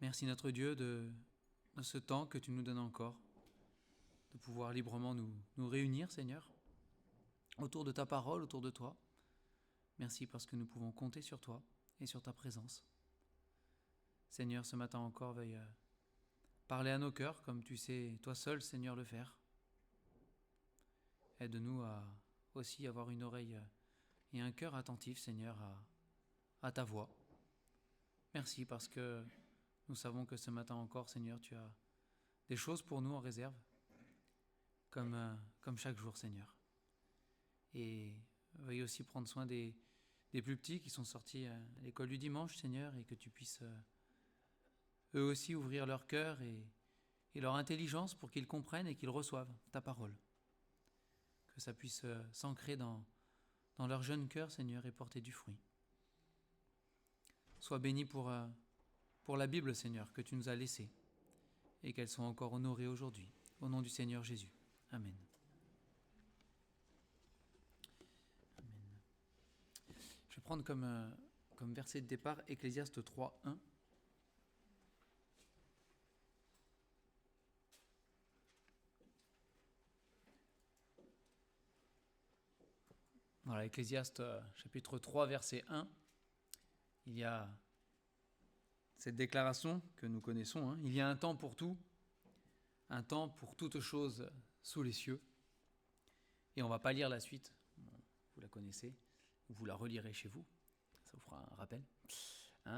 Merci notre Dieu de ce temps que tu nous donnes encore, de pouvoir librement nous réunir, Seigneur, autour de ta parole, autour de toi. Merci parce que nous pouvons compter sur toi et sur ta présence. Seigneur, ce matin encore, veuille parler à nos cœurs comme tu sais, toi seul, Seigneur, le faire. Aide-nous à aussi avoir une oreille et un cœur attentif, Seigneur, à ta voix. Merci parce que nous savons que ce matin encore, Seigneur, tu as des choses pour nous en réserve, comme chaque jour, Seigneur. Et veuille aussi prendre soin des plus petits qui sont sortis à l'école du dimanche, Seigneur, et que tu puisses eux aussi ouvrir leur cœur et leur intelligence pour qu'ils comprennent et qu'ils reçoivent ta parole. Que ça puisse s'ancrer dans leur jeune cœur, Seigneur, et porter du fruit. Sois béni pour la Bible, Seigneur, que tu nous as laissée, et qu'elle soit encore honorée aujourd'hui. Au nom du Seigneur Jésus. Amen. Amen. Je vais prendre comme verset de départ Ecclésiaste 3, 1. Voilà, Ecclésiaste chapitre 3, verset 1. Il y a cette déclaration que nous connaissons. Il y a un temps pour tout, un temps pour toute chose sous les cieux. Et on ne va pas lire la suite, vous la connaissez, vous la relirez chez vous, ça vous fera un rappel,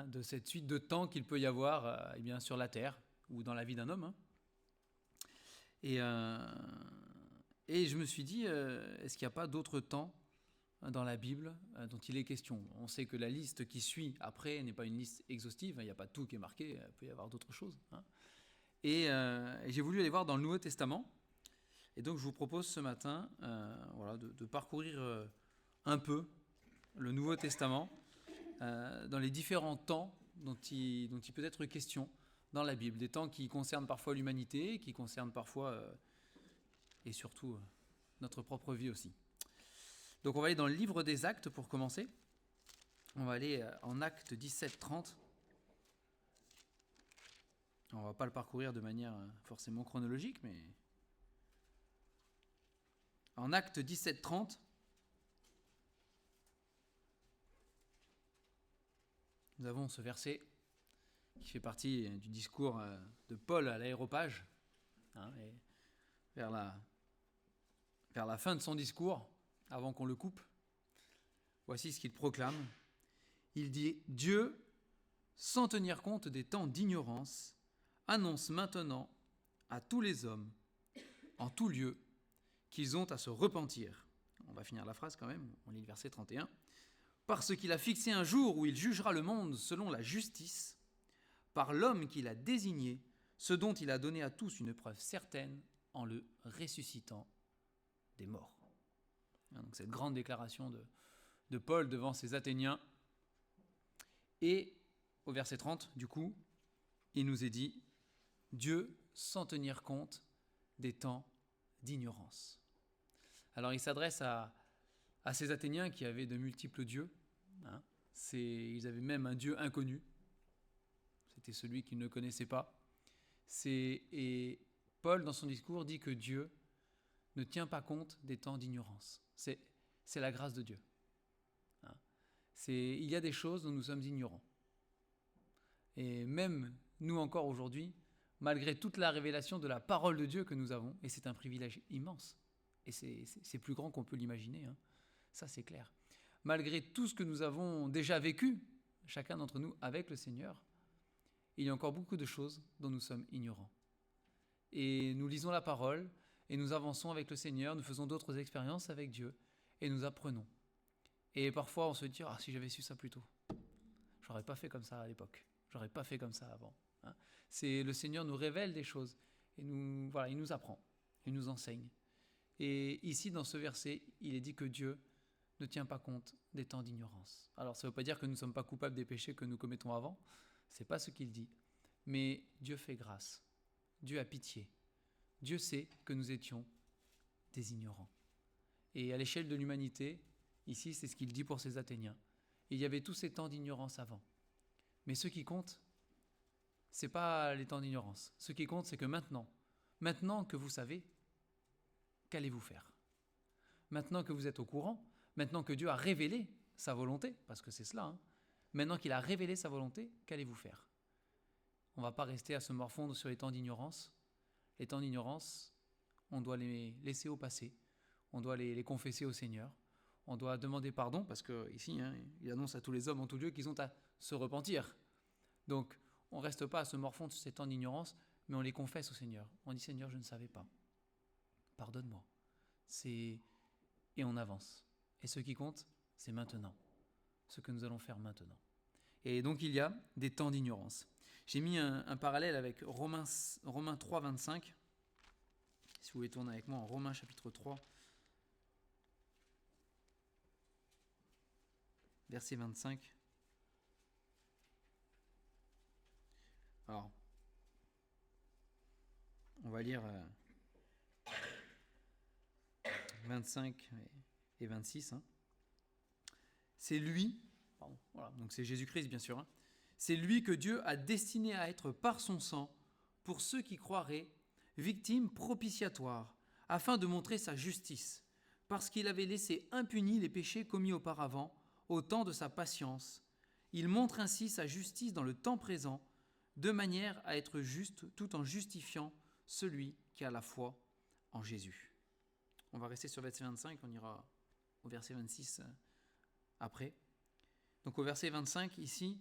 de cette suite de temps qu'il peut y avoir sur la terre ou dans la vie d'un homme. Et je me suis dit, est-ce qu'il n'y a pas d'autres temps dans la Bible dont il est question? On sait que la liste qui suit après n'est pas une liste exhaustive, il n'y a pas tout qui est marqué, il peut y avoir d'autres choses. Et j'ai voulu aller voir dans le Nouveau Testament. Et donc je vous propose ce matin de parcourir un peu le Nouveau Testament dans les différents temps dont il peut être question dans la Bible. Des temps qui concernent parfois l'humanité, qui concernent parfois et surtout notre propre vie aussi. Donc on va aller dans le livre des Actes pour commencer. On va aller en Actes 17-30. On ne va pas le parcourir de manière forcément chronologique, mais en Actes 17-30, nous avons ce verset qui fait partie du discours de Paul à l'Aréopage. Et vers la fin de son discours, avant qu'on le coupe, voici ce qu'il proclame. Il dit « Dieu, sans tenir compte des temps d'ignorance, annonce maintenant à tous les hommes, en tout lieu, qu'ils ont à se repentir. » On va finir la phrase quand même, on lit le verset 31. « Parce qu'il a fixé un jour où il jugera le monde selon la justice, par l'homme qu'il a désigné, ce dont il a donné à tous une preuve certaine en le ressuscitant des morts. » Donc cette grande déclaration de Paul devant ces Athéniens. Et au verset 30, du coup, il nous est dit « Dieu sans tenir compte des temps d'ignorance. » Alors il s'adresse à ces Athéniens qui avaient de multiples dieux. Ils avaient même un dieu inconnu. C'était celui qu'ils ne connaissaient pas. Et Paul, dans son discours, dit que Dieu ne tient pas compte des temps d'ignorance. C'est la grâce de Dieu. Il y a des choses dont nous sommes ignorants. Et même nous encore aujourd'hui, malgré toute la révélation de la parole de Dieu que nous avons, et c'est un privilège immense, et c'est plus grand qu'on peut l'imaginer, ça c'est clair. Malgré tout ce que nous avons déjà vécu, chacun d'entre nous avec le Seigneur, il y a encore beaucoup de choses dont nous sommes ignorants. Et nous lisons la parole, et nous avançons avec le Seigneur, nous faisons d'autres expériences avec Dieu, et nous apprenons. Et parfois on se dit, si j'avais su ça plus tôt, j'aurais pas fait comme ça à l'époque, j'aurais pas fait comme ça avant. Le Seigneur nous révèle des choses, et il nous apprend, il nous enseigne. Et ici, dans ce verset, il est dit que Dieu ne tient pas compte des temps d'ignorance. Alors ça ne veut pas dire que nous ne sommes pas coupables des péchés que nous commettons avant, c'est pas ce qu'il dit. Mais Dieu fait grâce, Dieu a pitié. Dieu sait que nous étions des ignorants. Et à l'échelle de l'humanité, ici, c'est ce qu'il dit pour ces Athéniens. Il y avait tous ces temps d'ignorance avant. Mais ce qui compte, c'est pas les temps d'ignorance. Ce qui compte, c'est que maintenant que vous savez, qu'allez-vous faire? Maintenant que vous êtes au courant, maintenant que Dieu a révélé sa volonté, parce que c'est cela, hein, maintenant qu'il a révélé sa volonté, qu'allez-vous faire? On ne va pas rester à se morfondre sur les temps d'ignorance. Les temps d'ignorance, on doit les laisser au passé, on doit les confesser au Seigneur, on doit demander pardon, parce qu'ici, hein, il annonce à tous les hommes en tout lieu qu'ils ont à se repentir. Donc, on ne reste pas à se morfondre sur ces temps d'ignorance, mais on les confesse au Seigneur. On dit, Seigneur, je ne savais pas. Pardonne-moi. Et on avance. Et ce qui compte, c'est maintenant. Ce que nous allons faire maintenant. Et donc, il y a des temps d'ignorance. J'ai mis un parallèle avec Romains 3, 25. Si vous voulez tourner avec moi en Romains chapitre 3, verset 25. Alors, on va lire 25 et 26. Hein. C'est lui, voilà, donc c'est Jésus-Christ bien sûr, hein, c'est lui que Dieu a destiné à être par son sang, pour ceux qui croiraient, victime propitiatoire, afin de montrer sa justice, parce qu'il avait laissé impunis les péchés commis auparavant, au temps de sa patience. Il montre ainsi sa justice dans le temps présent, de manière à être juste tout en justifiant celui qui a la foi en Jésus. On va rester sur verset 25, on ira au verset 26 après. Donc au verset 25, ici,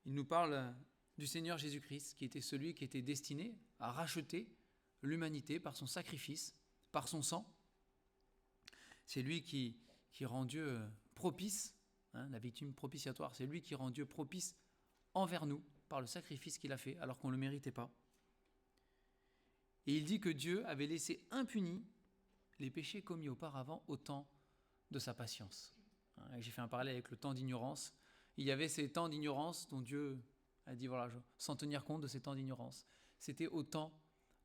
il nous parle du Seigneur Jésus-Christ, qui était celui qui était destiné à racheter l'humanité par son sacrifice, par son sang. C'est lui qui rend Dieu propice, hein, la victime propitiatoire, c'est lui qui rend Dieu propice envers nous par le sacrifice qu'il a fait, alors qu'on ne le méritait pas. Et il dit que Dieu avait laissé impunis les péchés commis auparavant au temps de sa patience. J'ai fait un parallèle avec le temps d'ignorance. Il y avait ces temps d'ignorance dont Dieu a dit, voilà, sans tenir compte de ces temps d'ignorance. C'était au temps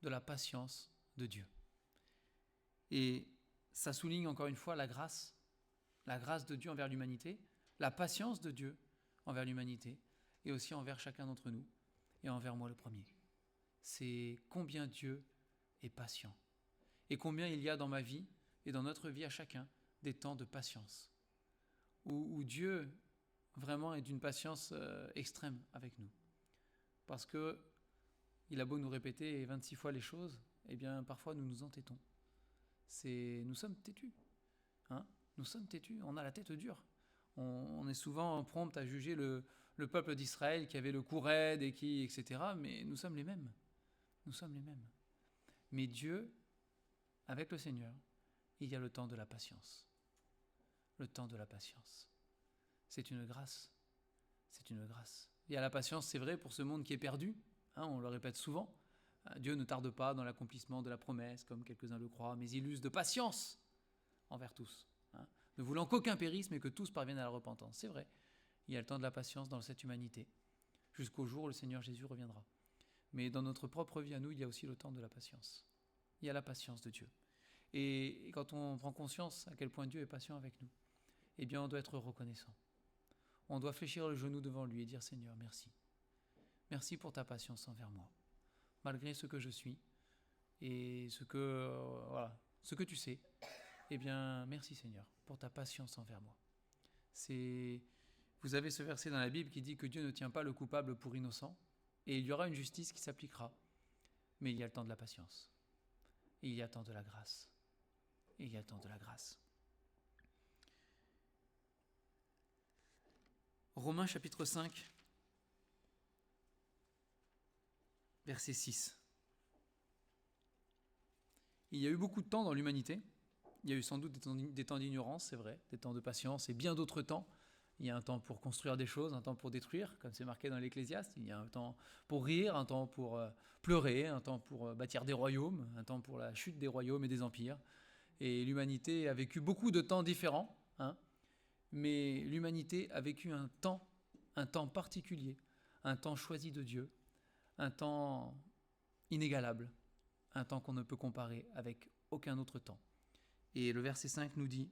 de la patience de Dieu. Et ça souligne encore une fois la grâce de Dieu envers l'humanité, la patience de Dieu envers l'humanité, et aussi envers chacun d'entre nous, et envers moi le premier. C'est combien Dieu est patient, et combien il y a dans ma vie, et dans notre vie à chacun, des temps de patience, où Dieu vraiment est d'une patience extrême avec nous. Parce que il a beau nous répéter 26 fois les choses, eh bien parfois nous nous entêtons. Nous sommes têtus. Hein, nous sommes têtus, on a la tête dure. On est souvent prompt à juger le peuple d'Israël qui avait le cou raide et etc. Mais nous sommes les mêmes. Nous sommes les mêmes. Mais Dieu, avec le Seigneur, il y a le temps de la patience. Le temps de la patience. C'est une grâce. C'est une grâce. Il y a la patience, c'est vrai, pour ce monde qui est perdu. Hein, on le répète souvent. Dieu ne tarde pas dans l'accomplissement de la promesse, comme quelques-uns le croient, mais il use de patience envers tous. Hein, ne voulant qu'aucun périsse, mais que tous parviennent à la repentance. C'est vrai. Il y a le temps de la patience dans cette humanité, jusqu'au jour où le Seigneur Jésus reviendra. Mais dans notre propre vie à nous, il y a aussi le temps de la patience. Il y a la patience de Dieu. Et quand on prend conscience à quel point Dieu est patient avec nous, eh bien on doit être reconnaissant. On doit fléchir le genou devant lui et dire « Seigneur, merci. Merci pour ta patience envers moi, malgré ce que je suis et ce que tu sais. Eh bien, merci Seigneur pour ta patience envers moi. » Vous avez ce verset dans la Bible qui dit que Dieu ne tient pas le coupable pour innocent et il y aura une justice qui s'appliquera. Mais il y a le temps de la patience. Et il y a le temps de la grâce. Et il y a le temps de la grâce. Romains chapitre 5, verset 6. Il y a eu beaucoup de temps dans l'humanité. Il y a eu sans doute des temps d'ignorance, c'est vrai, des temps de patience et bien d'autres temps. Il y a un temps pour construire des choses, un temps pour détruire, comme c'est marqué dans l'Ecclésiaste. Il y a un temps pour rire, un temps pour pleurer, un temps pour bâtir des royaumes, un temps pour la chute des royaumes et des empires. Et l'humanité a vécu beaucoup de temps différents, hein, mais l'humanité a vécu un temps particulier, un temps choisi de Dieu, un temps inégalable, un temps qu'on ne peut comparer avec aucun autre temps. Et le verset 5 nous dit,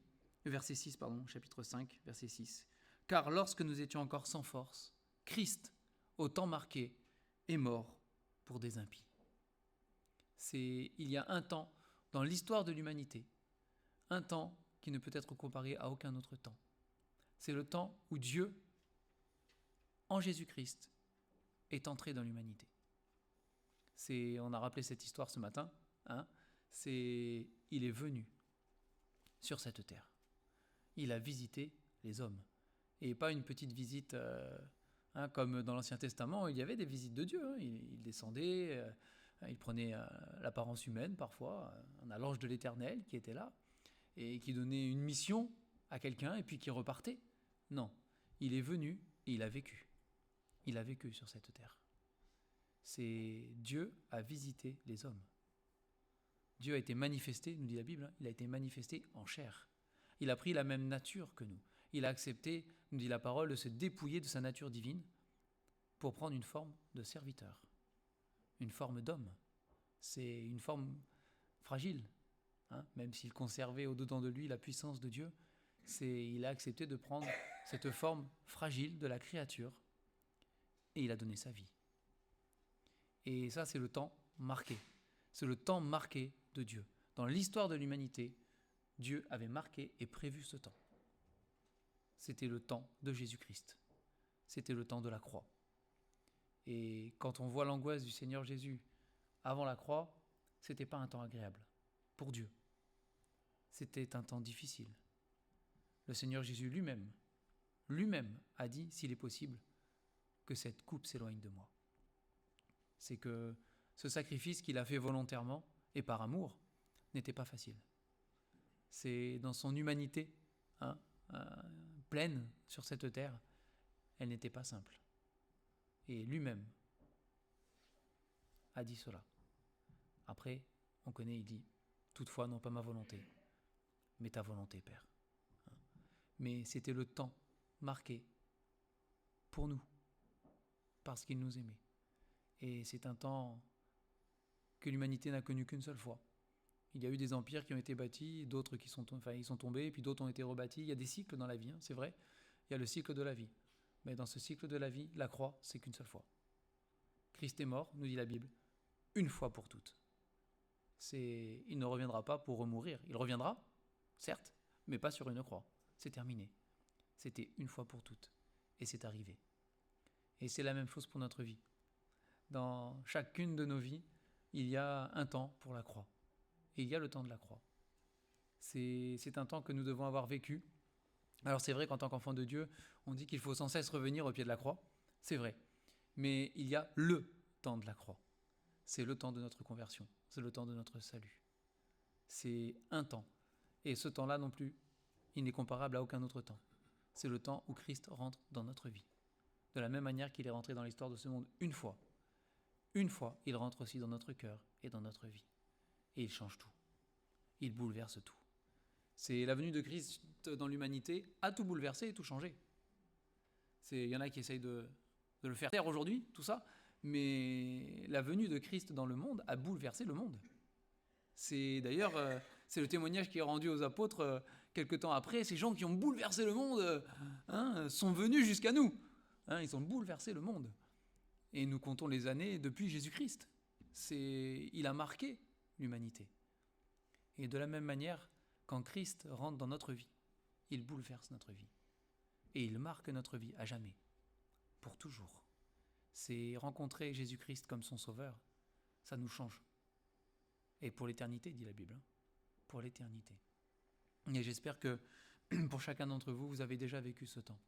chapitre 5, verset 6, « Car lorsque nous étions encore sans force, Christ, au temps marqué, est mort pour des impies. Il y a un temps dans l'histoire de l'humanité, un temps qui ne peut être comparé à aucun autre temps. C'est le temps où Dieu, en Jésus-Christ, est entré dans l'humanité. On a rappelé cette histoire ce matin. Il est venu sur cette terre. Il a visité les hommes. Et pas une petite visite, comme dans l'Ancien Testament, il y avait des visites de Dieu. Il descendait, il prenait l'apparence humaine parfois. On a l'ange de l'Éternel qui était là et qui donnait une mission à quelqu'un et puis qui repartait. Non, il est venu et il a vécu. Il a vécu sur cette terre. Dieu a visité les hommes. Dieu a été manifesté, nous dit la Bible, il a été manifesté en chair. Il a pris la même nature que nous. Il a accepté, nous dit la parole, de se dépouiller de sa nature divine pour prendre une forme de serviteur, une forme d'homme. C'est une forme fragile, même s'il conservait au-dedans de lui la puissance de Dieu. Il a accepté de prendre cette forme fragile de la créature et il a donné sa vie. Et ça, c'est le temps marqué. C'est le temps marqué de Dieu. Dans l'histoire de l'humanité, Dieu avait marqué et prévu ce temps. C'était le temps de Jésus-Christ. C'était le temps de la croix. Et quand on voit l'angoisse du Seigneur Jésus avant la croix, c'était pas un temps agréable pour Dieu. C'était un temps difficile. Le Seigneur Jésus lui-même a dit, s'il est possible, que cette coupe s'éloigne de moi. C'est que ce sacrifice qu'il a fait volontairement et par amour n'était pas facile. C'est dans son humanité pleine sur cette terre, elle n'était pas simple. Et lui-même a dit cela. Après, on connaît, il dit, toutefois, non pas ma volonté, mais ta volonté, Père. Mais c'était le temps marqué pour nous, parce qu'il nous aimait. Et c'est un temps que l'humanité n'a connu qu'une seule fois. Il y a eu des empires qui ont été bâtis, d'autres ils sont tombés, puis d'autres ont été rebâtis. Il y a des cycles dans la vie, c'est vrai. Il y a le cycle de la vie. Mais dans ce cycle de la vie, la croix, c'est qu'une seule fois. Christ est mort, nous dit la Bible, une fois pour toutes. Il ne reviendra pas pour remourir. Il reviendra, certes, mais pas sur une croix. C'est terminé. C'était une fois pour toutes. Et c'est arrivé. Et c'est la même chose pour notre vie. Dans chacune de nos vies, il y a un temps pour la croix. Et il y a le temps de la croix. C'est un temps que nous devons avoir vécu. Alors c'est vrai qu'en tant qu'enfant de Dieu, on dit qu'il faut sans cesse revenir au pied de la croix. C'est vrai. Mais il y a le temps de la croix. C'est le temps de notre conversion. C'est le temps de notre salut. C'est un temps. Et ce temps-là non plus, il n'est comparable à aucun autre temps. C'est le temps où Christ rentre dans notre vie. De la même manière qu'il est rentré dans l'histoire de ce monde une fois, il rentre aussi dans notre cœur et dans notre vie. Et il change tout. Il bouleverse tout. C'est la venue de Christ dans l'humanité a tout bouleversé et tout changé. Il y en a qui essayent de le faire taire aujourd'hui, tout ça, mais la venue de Christ dans le monde a bouleversé le monde. C'est d'ailleurs c'est le témoignage qui est rendu aux apôtres quelque temps après. Ces gens qui ont bouleversé le monde sont venus jusqu'à nous. Ils ont bouleversé le monde. Et nous comptons les années depuis Jésus-Christ. Il a marqué l'humanité. Et de la même manière, quand Christ rentre dans notre vie, il bouleverse notre vie. Et il marque notre vie à jamais, pour toujours. C'est rencontrer Jésus-Christ comme son sauveur, ça nous change. Et pour l'éternité, dit la Bible, pour l'éternité. Et j'espère que pour chacun d'entre vous, vous avez déjà vécu ce temps.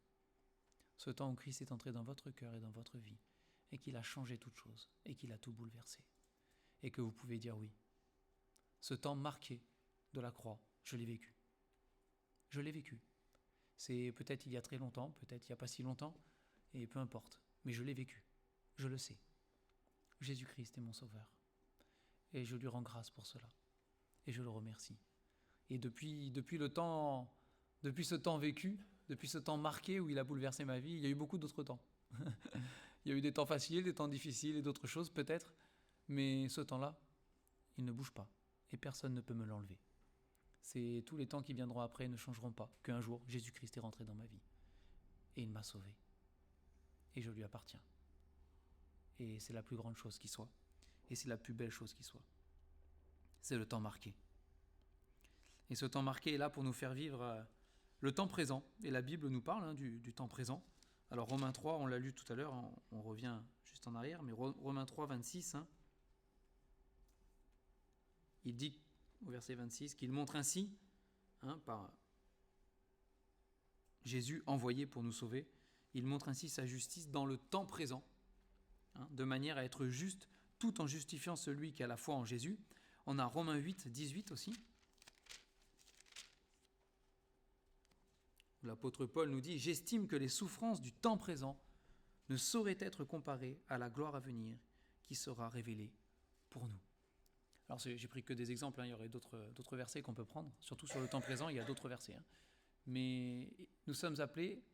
Ce temps où Christ est entré dans votre cœur et dans votre vie, et qu'il a changé toute chose, et qu'il a tout bouleversé. Et que vous pouvez dire oui. Ce temps marqué de la croix, je l'ai vécu. Je l'ai vécu. C'est peut-être il y a très longtemps, peut-être il n'y a pas si longtemps, et peu importe. Mais je l'ai vécu. Je le sais. Jésus-Christ est mon sauveur. Et je lui rends grâce pour cela. Et je le remercie. Et depuis ce temps vécu, depuis ce temps marqué où il a bouleversé ma vie, il y a eu beaucoup d'autres temps. Il y a eu des temps faciles, des temps difficiles et d'autres choses peut-être. Mais ce temps-là, il ne bouge pas. Et personne ne peut me l'enlever. Tous les temps qui viendront après ne changeront pas. Qu'un jour, Jésus-Christ est rentré dans ma vie. Et il m'a sauvé. Et je lui appartiens. Et c'est la plus grande chose qui soit. Et c'est la plus belle chose qui soit. C'est le temps marqué. Et ce temps marqué est là pour nous faire vivre le temps présent. Et la Bible nous parle du temps présent. Alors Romains 3, on l'a lu tout à l'heure, on revient juste en arrière, mais Romains 3, 26, il dit au verset 26 qu'il montre ainsi, par Jésus envoyé pour nous sauver, il montre ainsi sa justice dans le temps présent, de manière à être juste tout en justifiant celui qui a la foi en Jésus. On a Romains 8, 18 aussi. L'apôtre Paul nous dit « J'estime que les souffrances du temps présent ne sauraient être comparées à la gloire à venir qui sera révélée pour nous. » Alors j'ai pris que des exemples, il y aurait d'autres versets qu'on peut prendre, surtout sur le temps présent, il y a d'autres versets. Mais nous sommes appelés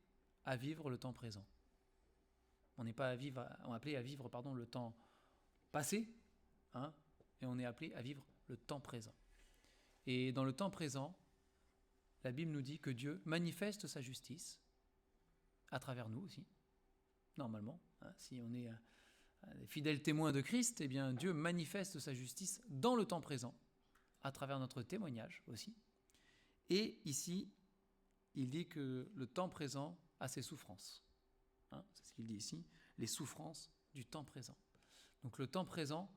à vivre le temps présent. On n'est pas appelé à vivre le temps passé, et on est appelé à vivre le temps présent. Et dans le temps présent, la Bible nous dit que Dieu manifeste sa justice à travers nous aussi, normalement. Si on est des fidèles témoins de Christ, eh bien Dieu manifeste sa justice dans le temps présent, à travers notre témoignage aussi. Et ici, il dit que le temps présent a ses souffrances. C'est ce qu'il dit ici, les souffrances du temps présent. Donc le temps présent,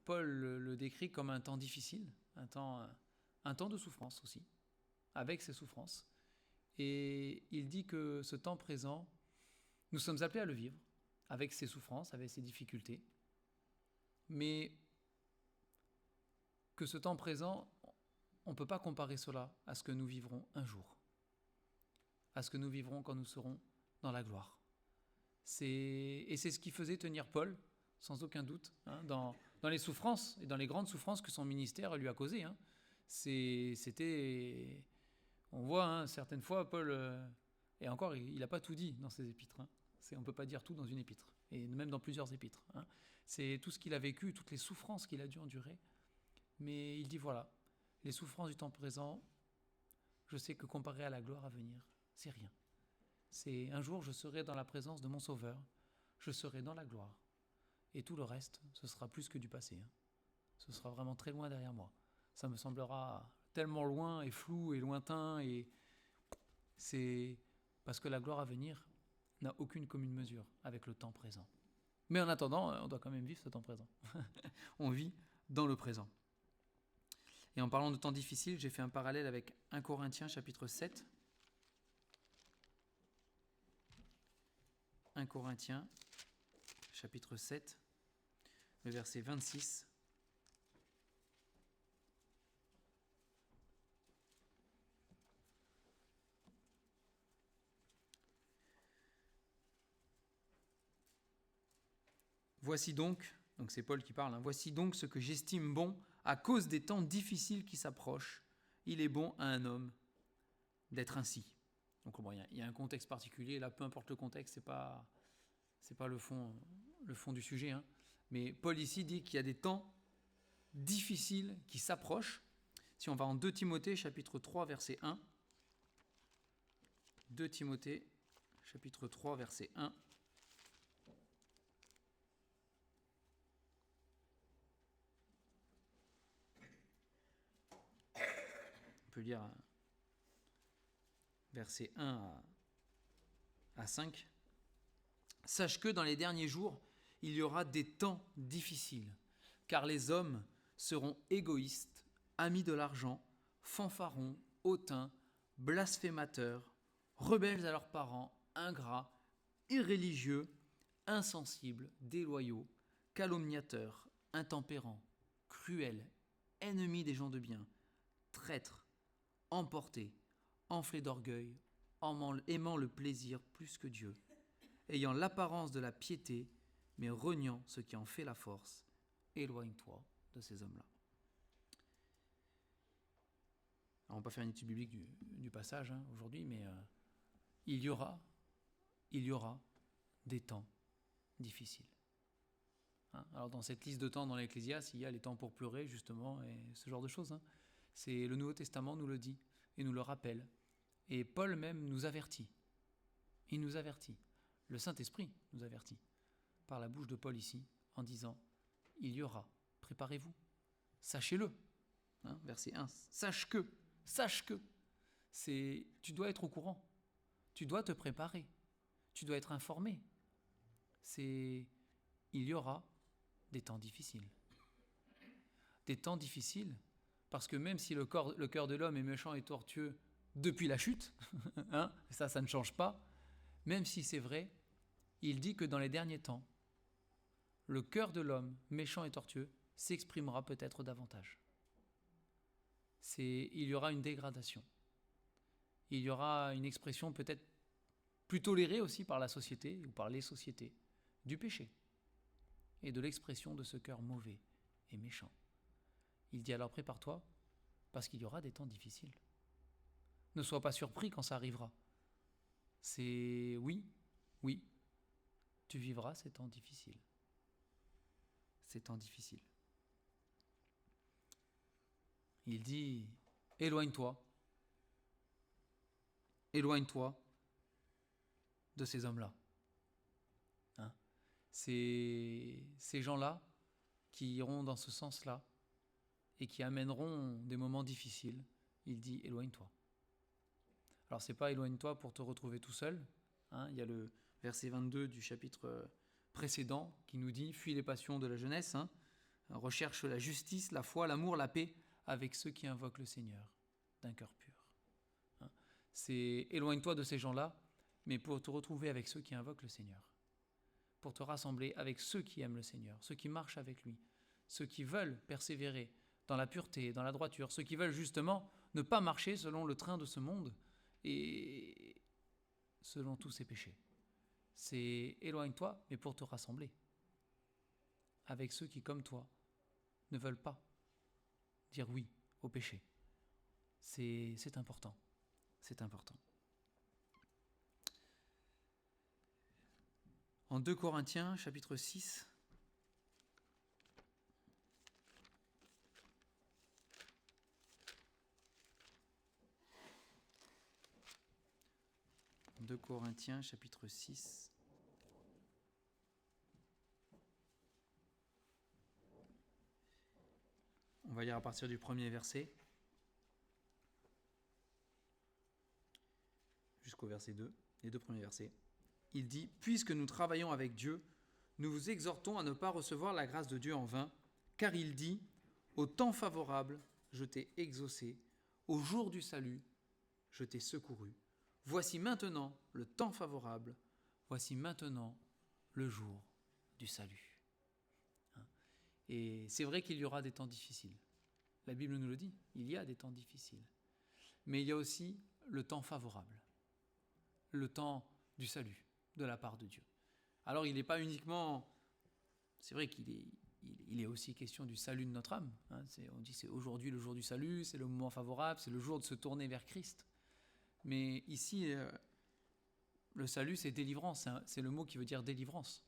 Paul le décrit comme un temps difficile, un temps de souffrance aussi, avec ses souffrances. Et il dit que ce temps présent, nous sommes appelés à le vivre, avec ses souffrances, avec ses difficultés, mais que ce temps présent, on ne peut pas comparer cela à ce que nous vivrons un jour, à ce que nous vivrons quand nous serons dans la gloire. Et c'est ce qui faisait tenir Paul, sans aucun doute, dans les souffrances, et dans les grandes souffrances que son ministère lui a causées. C'était... On voit, certaines fois, Paul... et encore, il n'a pas tout dit dans ses épîtres. On ne peut pas dire tout dans une épître, et même dans plusieurs épîtres. C'est tout ce qu'il a vécu, toutes les souffrances qu'il a dû endurer. Mais il dit, voilà, les souffrances du temps présent, je sais que comparé à la gloire à venir, c'est rien. C'est un jour, je serai dans la présence de mon Sauveur, je serai dans la gloire. Et tout le reste, ce sera plus que du passé. Ce sera vraiment très loin derrière moi. Ça me semblera tellement loin et flou et lointain, et c'est parce que la gloire à venir n'a aucune commune mesure avec le temps présent. Mais en attendant, on doit quand même vivre ce temps présent. On vit dans le présent. Et en parlant de temps difficile, j'ai fait un parallèle avec 1 Corinthiens chapitre 7. 1 Corinthiens chapitre 7, le verset 26. Voici donc c'est Paul qui parle, voici donc ce que j'estime bon à cause des temps difficiles qui s'approchent. Il est bon à un homme d'être ainsi. Donc bon, il y a un contexte particulier, là peu importe le contexte, c'est pas le fond du sujet. Mais Paul ici dit qu'il y a des temps difficiles qui s'approchent. Si on va en 2 Timothée chapitre 3 verset 1, 2 Timothée chapitre 3 verset 1, on peut lire versets 1 à 5. Sache que dans les derniers jours, il y aura des temps difficiles, car les hommes seront égoïstes, amis de l'argent, fanfarons, hautains, blasphémateurs, rebelles à leurs parents, ingrats, irréligieux, insensibles, déloyaux, calomniateurs, intempérants, cruels, ennemis des gens de bien, traîtres, emportés, enflés d'orgueil, aimant le plaisir plus que Dieu, ayant l'apparence de la piété, mais reniant ce qui en fait la force. Éloigne-toi de ces hommes-là. Alors, on ne va pas faire une étude biblique du passage aujourd'hui, mais il y aura des temps difficiles. Alors dans cette liste de temps dans l'Ecclésiaste, il y a les temps pour pleurer, justement, et ce genre de choses. C'est le Nouveau Testament nous le dit et nous le rappelle. Et Paul même nous avertit. Il nous avertit. Le Saint-Esprit nous avertit. par la bouche de Paul ici, en disant « Il y aura, préparez-vous, sachez-le ». Verset 1, sache que, tu dois être au courant, tu dois te préparer, tu dois être informé. Il y aura des temps difficiles. Des temps difficiles, parce que même si le cœur de l'homme est méchant et tortueux depuis la chute, ça ne change pas, même si c'est vrai, il dit que dans les derniers temps, le cœur de l'homme méchant et tortueux s'exprimera peut-être davantage. Il y aura une dégradation. Il y aura une expression peut-être plus tolérée aussi par la société ou par les sociétés du péché et de l'expression de ce cœur mauvais et méchant. Il dit alors prépare-toi parce qu'il y aura des temps difficiles. Ne sois pas surpris quand ça arrivera. Oui, tu vivras ces temps difficiles. Ces temps difficiles. Il dit, éloigne-toi de ces hommes-là. Ces gens-là qui iront dans ce sens-là et qui amèneront des moments difficiles. Il dit, éloigne-toi. Alors, c'est pas éloigne-toi pour te retrouver tout seul. Il y a le verset 22 du chapitre précédent qui nous dit, fuis les passions de la jeunesse, recherche la justice, la foi, l'amour, la paix avec ceux qui invoquent le Seigneur d'un cœur pur. C'est éloigne-toi de ces gens-là, mais pour te retrouver avec ceux qui invoquent le Seigneur, pour te rassembler avec ceux qui aiment le Seigneur, ceux qui marchent avec lui, ceux qui veulent persévérer dans la pureté, dans la droiture, ceux qui veulent justement ne pas marcher selon le train de ce monde et selon tous ses péchés. C'est éloigne-toi, mais pour te rassembler avec ceux qui, comme toi, ne veulent pas dire oui au péché. C'est important. C'est important. En 2 Corinthiens, chapitre 6, chapitre 6, on va lire à partir du premier verset jusqu'au verset 2, les 2 premiers versets. Il dit « Puisque nous travaillons avec Dieu, nous vous exhortons à ne pas recevoir la grâce de Dieu en vain, car il dit « Au temps favorable, je t'ai exaucé, au jour du salut, je t'ai secouru. Voici maintenant le temps favorable, voici maintenant le jour du salut. » Et c'est vrai qu'il y aura des temps difficiles. La Bible nous le dit, il y a des temps difficiles. Mais il y a aussi le temps favorable, le temps du salut de la part de Dieu. Alors il n'est pas uniquement, c'est vrai qu'il est aussi question du salut de notre âme. On dit c'est aujourd'hui le jour du salut, c'est le moment favorable, c'est le jour de se tourner vers Christ. Mais ici, le salut c'est délivrance, c'est le mot qui veut dire délivrance.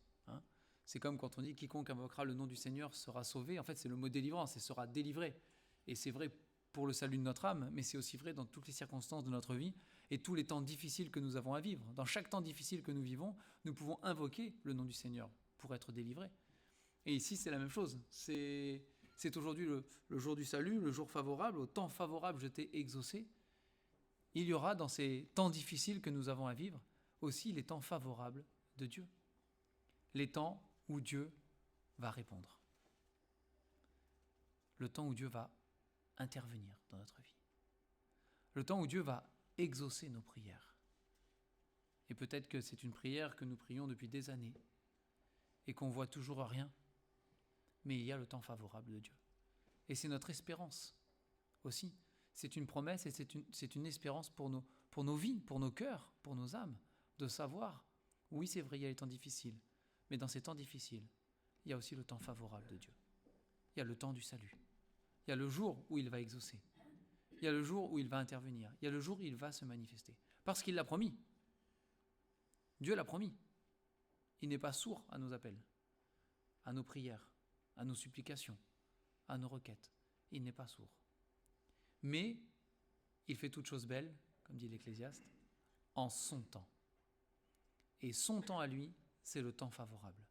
C'est comme quand on dit quiconque invoquera le nom du Seigneur sera sauvé. En fait c'est le mot délivrance, et sera délivré. Et c'est vrai pour le salut de notre âme, mais c'est aussi vrai dans toutes les circonstances de notre vie et tous les temps difficiles que nous avons à vivre. Dans chaque temps difficile que nous vivons, nous pouvons invoquer le nom du Seigneur pour être délivrés. Et ici, c'est la même chose. C'est aujourd'hui le jour du salut, le jour favorable, au temps favorable, je t'ai exaucé. Il y aura dans ces temps difficiles que nous avons à vivre aussi les temps favorables de Dieu. Les temps où Dieu va répondre. Le temps où Dieu va intervenir dans notre vie. Le temps où Dieu va exaucer nos prières. Et peut-être que c'est une prière que nous prions depuis des années et qu'on voit toujours rien, mais il y a le temps favorable de Dieu. Et c'est notre espérance aussi. C'est une promesse et c'est une espérance pour nos vies, pour nos cœurs, pour nos âmes, de savoir, oui c'est vrai, il y a les temps difficiles, mais dans ces temps difficiles, il y a aussi le temps favorable de Dieu. Il y a le temps du salut. Il y a le jour où il va exaucer. Il y a le jour où il va intervenir. Il y a le jour où il va se manifester. Parce qu'il l'a promis. Dieu l'a promis. Il n'est pas sourd à nos appels, à nos prières, à nos supplications, à nos requêtes. Il n'est pas sourd. Mais il fait toutes choses belles, comme dit l'Ecclésiaste, en son temps. Et son temps à lui, c'est le temps favorable.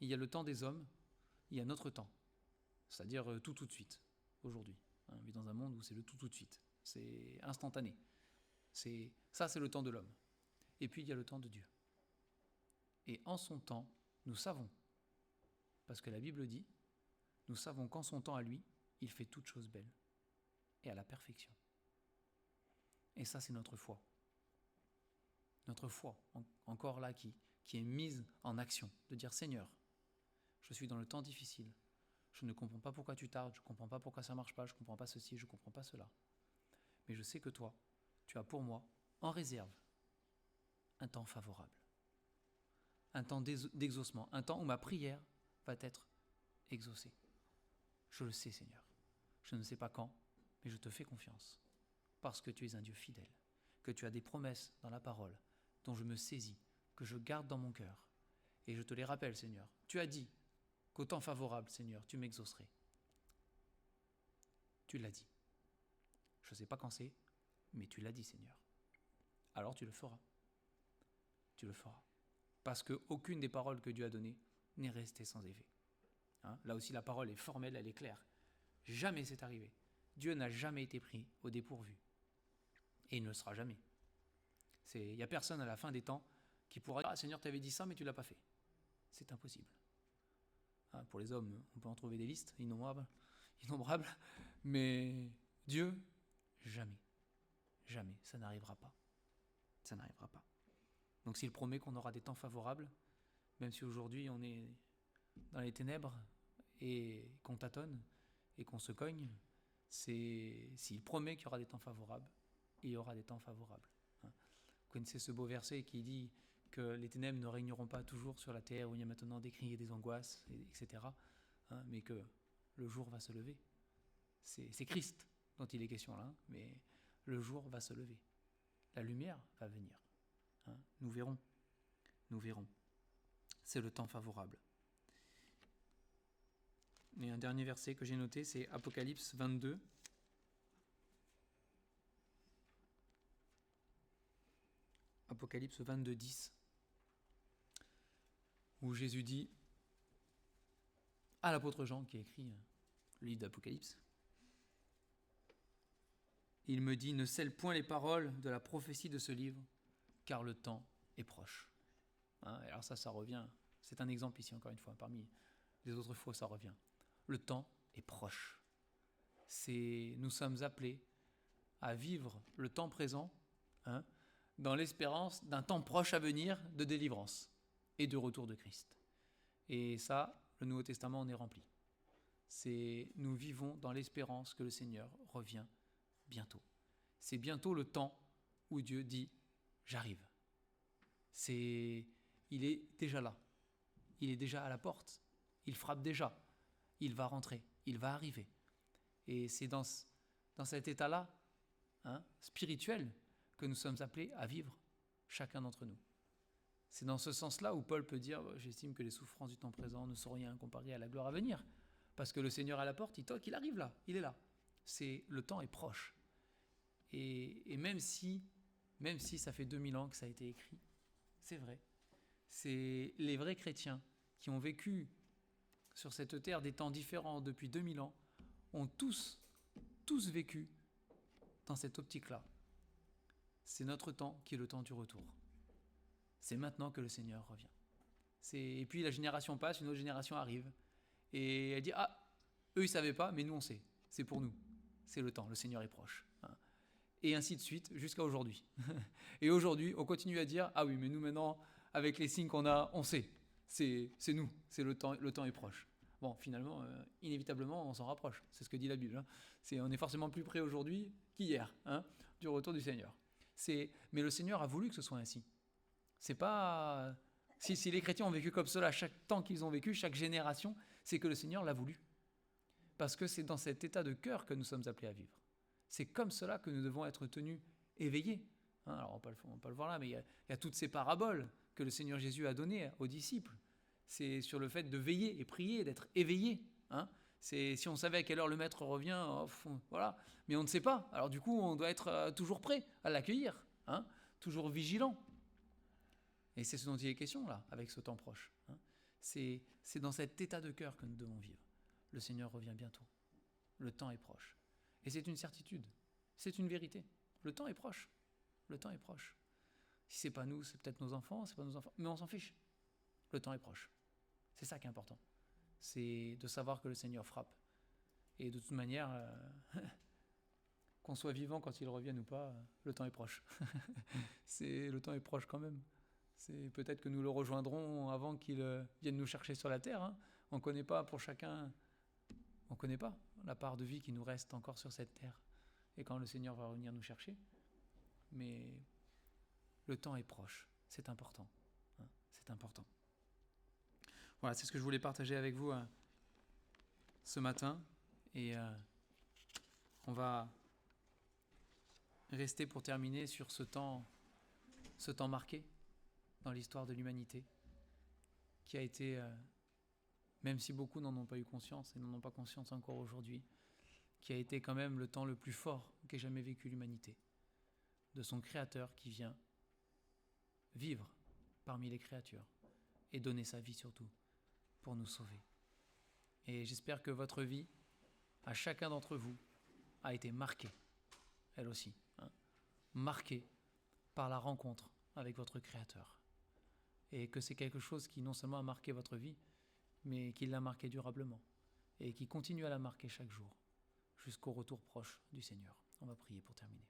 Il y a le temps des hommes, il y a notre temps, c'est-à-dire tout de suite, aujourd'hui. On vit dans un monde où c'est le tout de suite, c'est instantané. Ça, c'est le temps de l'homme. Et puis, il y a le temps de Dieu. Et en son temps, nous savons, parce que la Bible dit, nous savons qu'en son temps à lui, il fait toutes choses belles et à la perfection. Et ça, c'est notre foi. Notre foi, encore là, qui est mise en action, de dire Seigneur, je suis dans le temps difficile, je ne comprends pas pourquoi tu tardes, je ne comprends pas pourquoi ça ne marche pas, je ne comprends pas ceci, je ne comprends pas cela. Mais je sais que toi, tu as pour moi, en réserve, un temps favorable, un temps d'exaucement, un temps où ma prière va être exaucée. Je le sais, Seigneur. Je ne sais pas quand, mais je te fais confiance, parce que tu es un Dieu fidèle, que tu as des promesses dans la parole dont je me saisis, que je garde dans mon cœur. Et je te les rappelle, Seigneur. Tu as dit qu'au temps favorable, Seigneur, tu m'exaucerais. Tu l'as dit. Je ne sais pas quand c'est, mais tu l'as dit, Seigneur. Alors tu le feras. Tu le feras. Parce qu'aucune des paroles que Dieu a données n'est restée sans effet. Là aussi, la parole est formelle, elle est claire. Jamais c'est arrivé. Dieu n'a jamais été pris au dépourvu. Et il ne le sera jamais. Il n'y a personne à la fin des temps qui pourra dire « Ah Seigneur, tu avais dit ça, mais tu ne l'as pas fait. » C'est impossible. Pour les hommes, on peut en trouver des listes innombrables. Mais Dieu, jamais. Jamais. Ça n'arrivera pas. Ça n'arrivera pas. Donc s'il promet qu'on aura des temps favorables, même si aujourd'hui on est dans les ténèbres et qu'on tâtonne et qu'on se cogne, s'il promet qu'il y aura des temps favorables, il y aura des temps favorables. Vous connaissez ce beau verset qui dit que les ténèbres ne régneront pas toujours sur la terre où il y a maintenant des cris et des angoisses, etc. Mais que le jour va se lever. C'est Christ dont il est question là, mais le jour va se lever. La lumière va venir. Nous verrons. Nous verrons. C'est le temps favorable. Et un dernier verset que j'ai noté, c'est Apocalypse 22. Apocalypse 22, 10. Où Jésus dit à l'apôtre Jean, qui a écrit le livre d'Apocalypse, il me dit « Ne scelle point les paroles de la prophétie de ce livre, car le temps est proche. » Alors ça revient, c'est un exemple ici encore une fois, parmi les autres fois ça revient. Le temps est proche. Nous sommes appelés à vivre le temps présent dans l'espérance d'un temps proche à venir de délivrance et de retour de Christ. Et ça, le Nouveau Testament en est rempli. Nous vivons dans l'espérance que le Seigneur revient bientôt. C'est bientôt le temps où Dieu dit « j'arrive ». Il est déjà là. Il est déjà à la porte. Il frappe déjà. Il va rentrer. Il va arriver. Et c'est dans cet état-là, spirituel, que nous sommes appelés à vivre, chacun d'entre nous. C'est dans ce sens-là où Paul peut dire « J'estime que les souffrances du temps présent ne sont rien comparées à la gloire à venir. » Parce que le Seigneur à la porte, il toque, il arrive là, il est là. Le temps est proche. Et même si ça fait 2000 ans que ça a été écrit, c'est vrai. C'est les vrais chrétiens qui ont vécu sur cette terre des temps différents depuis 2000 ans, ont tous vécu dans cette optique-là. C'est notre temps qui est le temps du retour. C'est maintenant que le Seigneur revient. Et puis la génération passe, une autre génération arrive, et elle dit « Ah, eux ils ne savaient pas, mais nous on sait. C'est pour nous. C'est le temps, le Seigneur est proche. » Et ainsi de suite, jusqu'à aujourd'hui. Et aujourd'hui, on continue à dire « Ah oui, mais nous maintenant, avec les signes qu'on a, on sait. C'est nous, c'est le temps est proche. » Bon, finalement, inévitablement, on s'en rapproche. C'est ce que dit la Bible. On est forcément plus près aujourd'hui qu'hier, du retour du Seigneur. Mais le Seigneur a voulu que ce soit ainsi. C'est pas... Si les chrétiens ont vécu comme cela chaque temps qu'ils ont vécu, chaque génération, c'est que le Seigneur l'a voulu. Parce que c'est dans cet état de cœur que nous sommes appelés à vivre. C'est comme cela que nous devons être tenus éveillés. Alors on peut le voir là, mais il y a toutes ces paraboles que le Seigneur Jésus a données aux disciples. C'est sur le fait de veiller et prier, d'être éveillé. Si on savait à quelle heure le Maître revient, voilà. Mais on ne sait pas. Alors du coup, on doit être toujours prêt à l'accueillir, toujours vigilant. Et c'est ce dont il est question là, avec ce temps proche. C'est dans cet état de cœur que nous devons vivre. Le Seigneur revient bientôt. Le temps est proche. Et c'est une certitude. C'est une vérité. Le temps est proche. Le temps est proche. Si c'est pas nous, c'est peut-être nos enfants, c'est pas nos enfants, mais on s'en fiche. Le temps est proche. C'est ça qui est important. C'est de savoir que le Seigneur frappe. Et de toute manière, qu'on soit vivant quand il revienne ou pas, le temps est proche. Le temps est proche quand même. C'est peut-être que nous le rejoindrons avant qu'il vienne nous chercher sur la terre. Hein. On ne connaît pas pour chacun, on ne connaît pas la part de vie qui nous reste encore sur cette terre. Et quand le Seigneur va venir nous chercher. Mais le temps est proche. C'est important. Hein. C'est important. Voilà, c'est ce que je voulais partager avec vous ce matin. Et on va rester pour terminer sur ce temps marqué dans l'histoire de l'humanité, qui a été, même si beaucoup n'en ont pas eu conscience et n'en ont pas conscience encore aujourd'hui, qui a été quand même le temps le plus fort qu'ait jamais vécu l'humanité, de son Créateur qui vient vivre parmi les créatures et donner sa vie surtout pour nous sauver. Et j'espère que votre vie, à chacun d'entre vous, a été marquée, elle aussi, marquée par la rencontre avec votre Créateur. Et que c'est quelque chose qui non seulement a marqué votre vie, mais qui l'a marqué durablement, et qui continue à la marquer chaque jour, jusqu'au retour proche du Seigneur. On va prier pour terminer.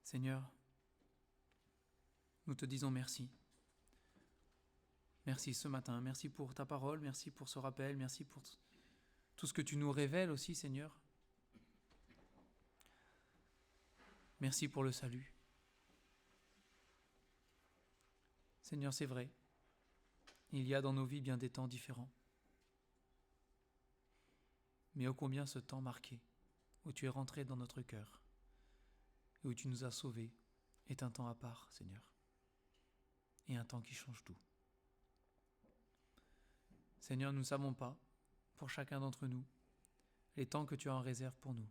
Seigneur, nous te disons merci. Merci ce matin, merci pour ta parole, merci pour ce rappel, merci pour tout ce que tu nous révèles aussi, Seigneur. Merci pour le salut. Seigneur, c'est vrai, il y a dans nos vies bien des temps différents. Mais ô combien ce temps marqué, où tu es rentré dans notre cœur, et où tu nous as sauvés, est un temps à part, Seigneur, et un temps qui change tout. Seigneur, nous ne savons pas, pour chacun d'entre nous, les temps que tu as en réserve pour nous.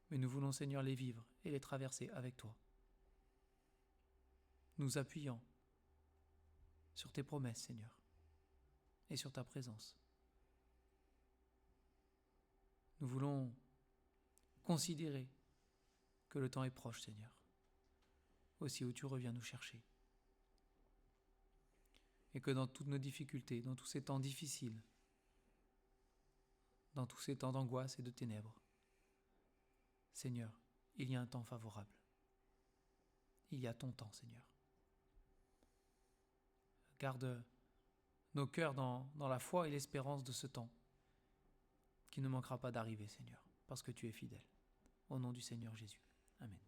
Mais nous voulons, Seigneur, les vivre et les traverser avec toi, nous appuyant sur tes promesses, Seigneur, et sur ta présence. Nous voulons considérer que le temps est proche, Seigneur, aussi où tu reviens nous chercher. Et que dans toutes nos difficultés, dans tous ces temps difficiles, dans tous ces temps d'angoisse et de ténèbres, Seigneur, il y a un temps favorable. Il y a ton temps, Seigneur. Garde nos cœurs dans la foi et l'espérance de ce temps, qui ne manquera pas d'arriver, Seigneur, parce que tu es fidèle. Au nom du Seigneur Jésus. Amen.